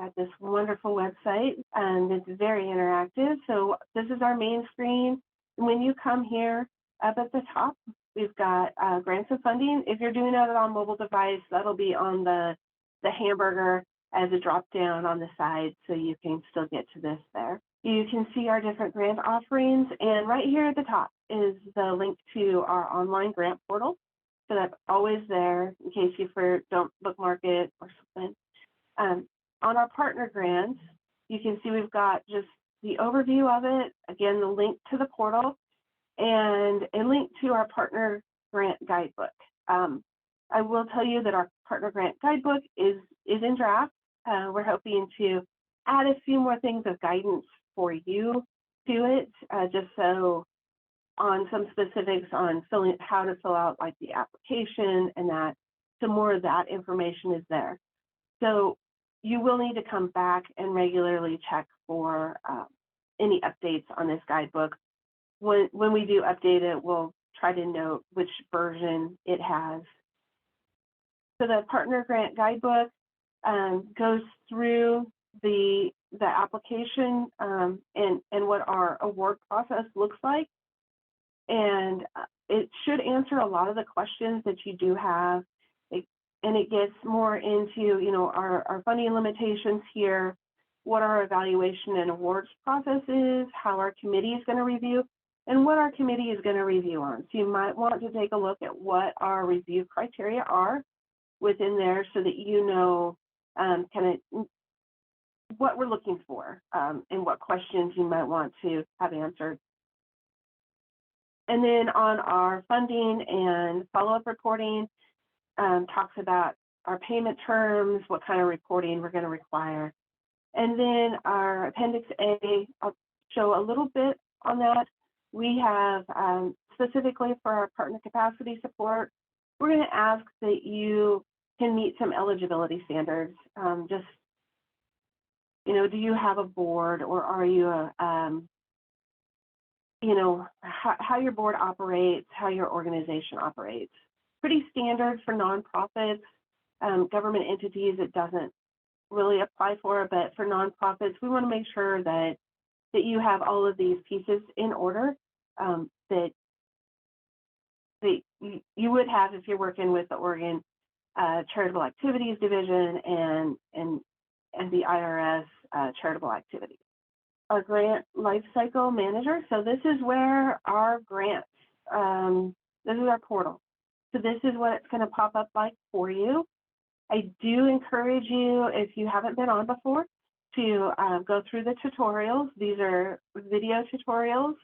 got this wonderful website, and it's very interactive. So this is our main screen. When you come here, up at the top, we've got grants and funding. If you're doing it on mobile device, that'll be on the hamburger as a drop down on the side, so you can still get to this there. You can see our different grant offerings, and right here at the top is the link to our online grant portal. So that's always there in case you don't bookmark it or something. On our partner grants, you can see we've got just the overview of it, again, the link to the portal, and a link to our partner grant guidebook. I will tell you that our partner grant guidebook is in draft. We're hoping to add a few more things of guidance for you to it, just so on some specifics on how to fill out like the application and that, so more of that information is there. So you will need to come back and regularly check for any updates on this guidebook. When we do update it, we'll try to note which version it has. So the partner grant guidebook goes through the application and what our award process looks like. And it should answer a lot of the questions that you do have. And it gets more into, our funding limitations here, what our evaluation and awards process is, how our committee is going to review, and what our committee is going to review on. So you might want to take a look at what our review criteria are within there, so that you know kind of what we're looking for and what questions you might want to have answered. And then on our funding and follow-up reporting, talks about our payment terms, what kind of reporting we're going to require. And then our Appendix A, I'll show a little bit on that. We have, specifically for our partner capacity support, we're going to ask that you can meet some eligibility standards. Just, do you have a board, or are you a, how your board operates, how your organization operates. Pretty standard for nonprofits, government entities, it doesn't really apply for, but for nonprofits, we want to make sure that you have all of these pieces in order that you would have if you're working with the Oregon Charitable Activities Division and the IRS charitable activities. Our grant lifecycle manager. So this is where our grants, this is our portal. So this is what it's going to pop up like for you. I do encourage you, if you haven't been on before, to go through the tutorials. These are video tutorials,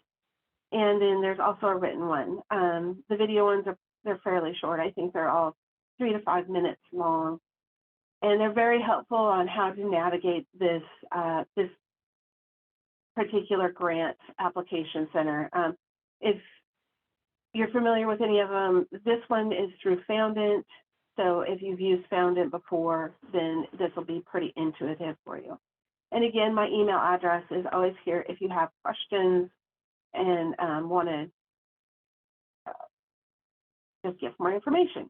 and then there's also a written one. The video ones they're fairly short. I think they're all 3 to 5 minutes long, and they're very helpful on how to navigate this this particular grant application center. If you're familiar with any of them, this one is through Foundant. So if you've used Foundant before, then this will be pretty intuitive for you. And again, my email address is always here if you have questions and want to just get more information.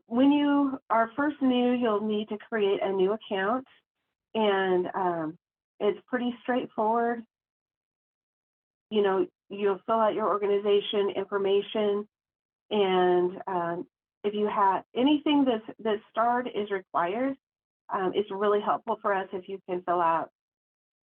When you are first new, you'll need to create a new account, and it's pretty straightforward. You'll fill out your organization information, and if you have anything that's starred is required, it's really helpful for us if you can fill out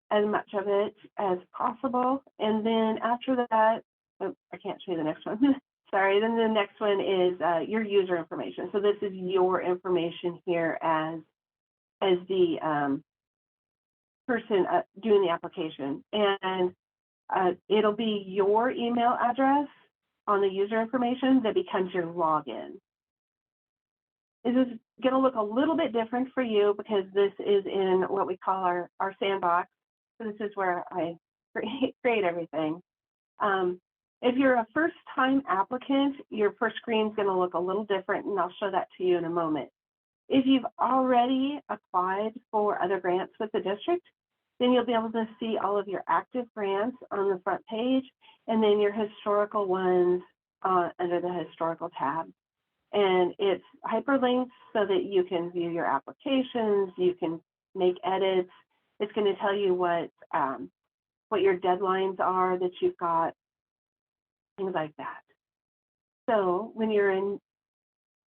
as much of it as possible. And then after that, I can't show you the next one. Sorry, then the next one is your user information. So this is your information here as the person doing the application. And it'll be your email address on the user information that becomes your login. This is going to look a little bit different for you because this is in what we call our sandbox. So this is where I create everything. If you're a first-time applicant, your first screen is going to look a little different, and I'll show that to you in a moment. If you've already applied for other grants with the district, then you'll be able to see all of your active grants on the front page, and then your historical ones under the historical tab. And it's hyperlinked so that you can view your applications, you can make edits. It's going to tell you what your deadlines are that you've got, things like that. So when you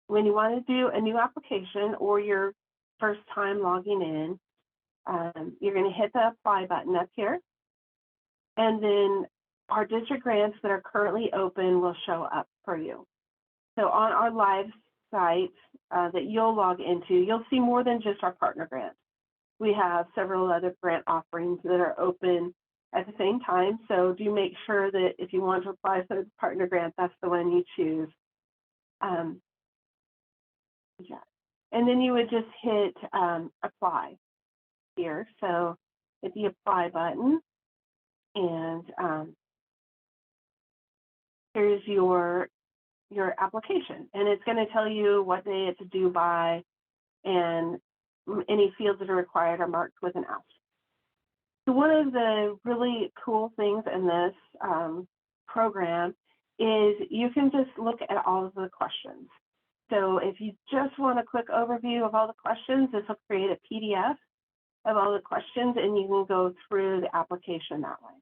want to do a new application or your first time logging in, you're going to hit the apply button up here, and then our district grants that are currently open will show up for you. So on our live site that you'll log into, you'll see more than just our partner grants. We have several other grant offerings that are open at the same time. So do make sure that if you want to apply for the partner grant, that's the one you choose. Yeah. And then you would just hit apply here. So hit the apply button, and here's your application, and it's going to tell you what day it's due by, and any fields that are required are marked with an asterisk. So one of the really cool things in this program is you can just look at all of the questions. So if you just want a quick overview of all the questions, this will create a PDF of all the questions, and you can go through the application that way,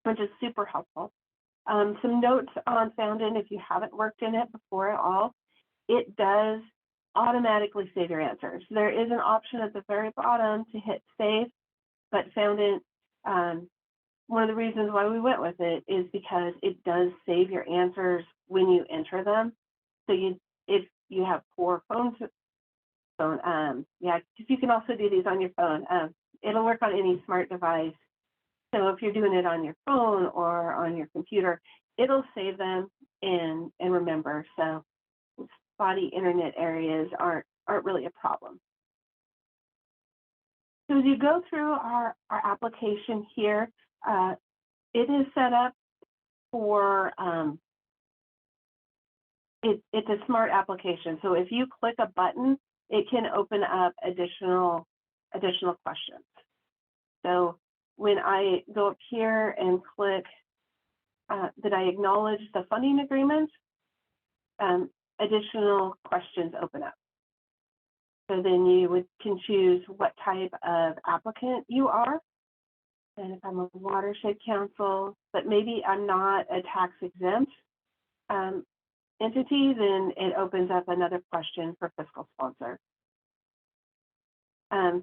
which is super helpful. Some notes on Fountain: if you haven't worked in it before at all, it does automatically save your answers. There is an option at the very bottom to hit save, but Fountain, one of the reasons why we went with it is because it does save your answers when you enter them. So if you have poor phone, yeah, because you can also do these on your phone. It'll work on any smart device. So if you're doing it on your phone or on your computer, it'll save them and remember. So spotty internet areas aren't really a problem. So as you go through our application here, it is set up for, it's a smart application. So if you click a button, it can open up additional questions. So when I go up here and click that I acknowledge the funding agreement, additional questions open up. So then you can choose what type of applicant you are. And if I'm a watershed council, but maybe I'm not a tax exempt entity, then it opens up another question for fiscal sponsor.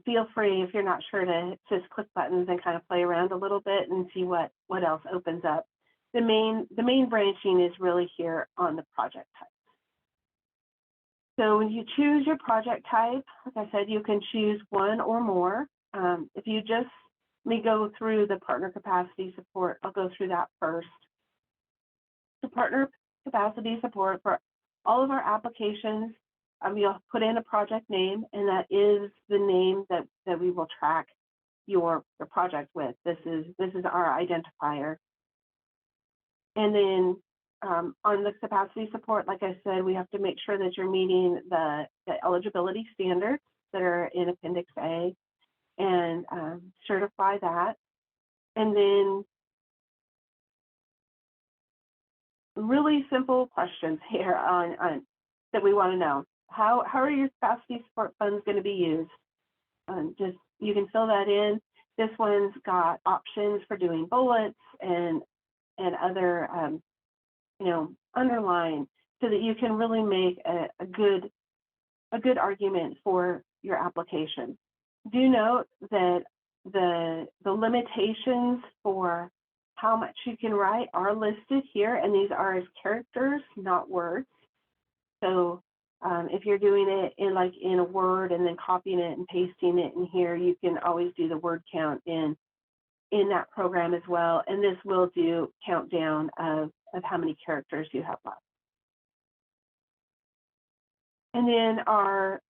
Feel free, if you're not sure, to just click buttons and kind of play around a little bit and see what else opens up. The main branching is really here on the project type. So when you choose your project type, like I said, you can choose one or more. If you just let me go through the partner capacity support, I'll go through that first. The partner capacity support for all of our applications, you'll put in a project name, and that is the name that we will track your project with. This is our identifier. And then on the capacity support, like I said, we have to make sure that you're meeting the eligibility standards that are in Appendix A, and certify that. And then really simple questions here on that we want to know. How are your capacity support funds going to be used? Just you can fill that in. This one's got options for doing bullets and other underline, so that you can really make a good argument for your application. Do note that the limitations for how much you can write are listed here, and these are as characters, not words. So if you're doing it in a Word and then copying it and pasting it in here, you can always do the word count in that program as well, and this will do countdown of how many characters you have left. And then our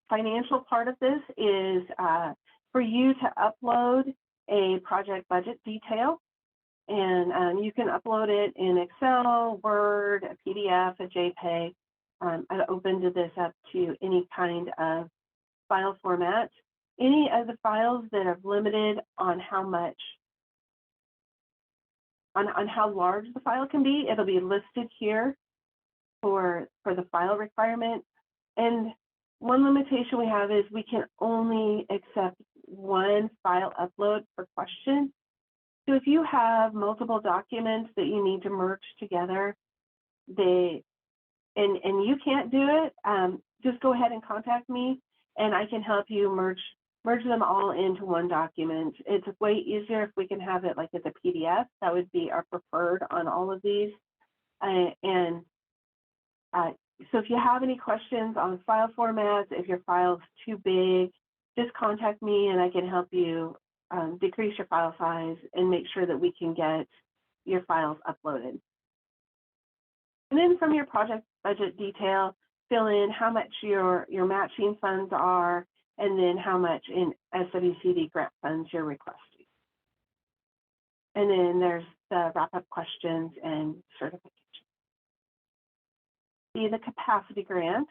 financial part of this is for you to upload a project budget detail, and you can upload it in Excel, Word, a PDF, a JPEG. I've opened this up to any kind of file format. Any of the files that are limited on how much, on how large the file can be, it'll be listed here for the file requirement. And one limitation we have is we can only accept one file upload per question. So if you have multiple documents that you need to merge together, and you can't do it, just go ahead and contact me and I can help you merge them all into one document. It's way easier if we can have it like as a PDF. That would be our preferred on all of these. So if you have any questions on file formats, if your file's too big, just contact me and I can help you decrease your file size and make sure that we can get your files uploaded. And then from your project budget detail, fill in how much your matching funds are and then how much in SWCD grant funds you're requesting. And then there's the wrap-up questions and certification. The capacity grant,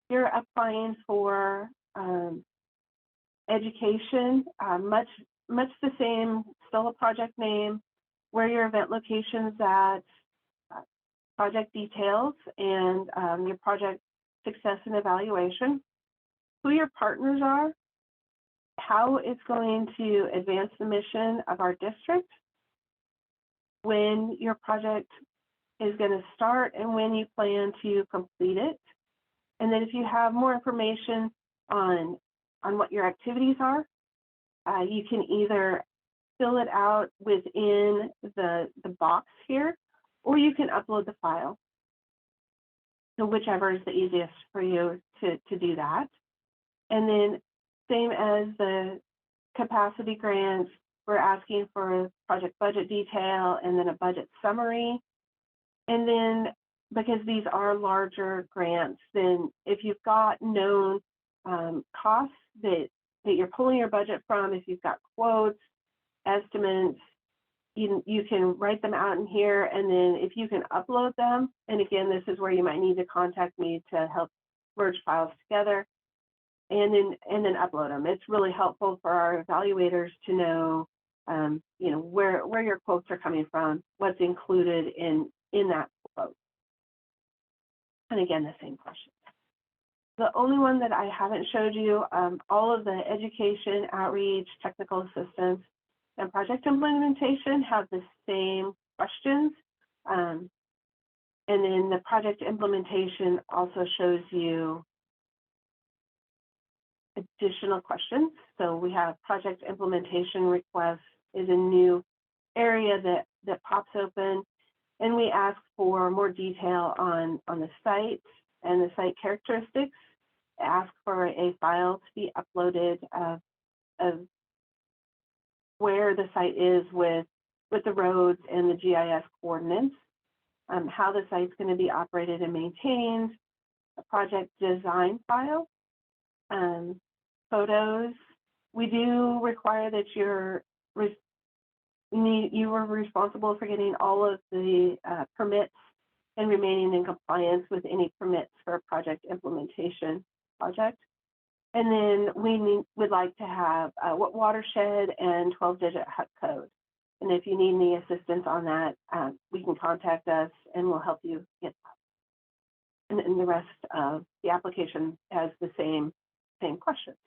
you're applying for education, much the same, still a project name, where your event location's at, project details, and your project success and evaluation, who your partners are, how it's going to advance the mission of our district, when your project is going to start and when you plan to complete it. And then if you have more information on what your activities are, you can either fill it out within the box here, or you can upload the file. So whichever is the easiest for you to do that. And then same as the capacity grants, we're asking for a project budget detail and then a budget summary. And then because these are larger grants, then if you've got known costs that you're pulling your budget from, if you've got quotes, estimates, you can write them out in here, and then if you can upload them, and again, this is where you might need to contact me to help merge files together, and then upload them. It's really helpful for our evaluators to know, where your quotes are coming from, what's included in that quote. And again, the same question. The only one that I haven't showed you, all of the education, outreach, technical assistance, and project implementation have the same questions. And then the project implementation also shows you additional questions. So we have project implementation requests is a new area that pops open. And we ask for more detail on the site and the site characteristics, ask for a file to be uploaded of where the site is with the roads and the GIS coordinates, how the site's going to be operated and maintained, a project design file, photos. We do require that you were responsible for getting all of the permits and remaining in compliance with any permits for a project implementation project. And then we would like to have what watershed and 12-digit HUC code. And if you need any assistance on that, we can contact us and we'll help you get that. And then the rest of the application has the same questions.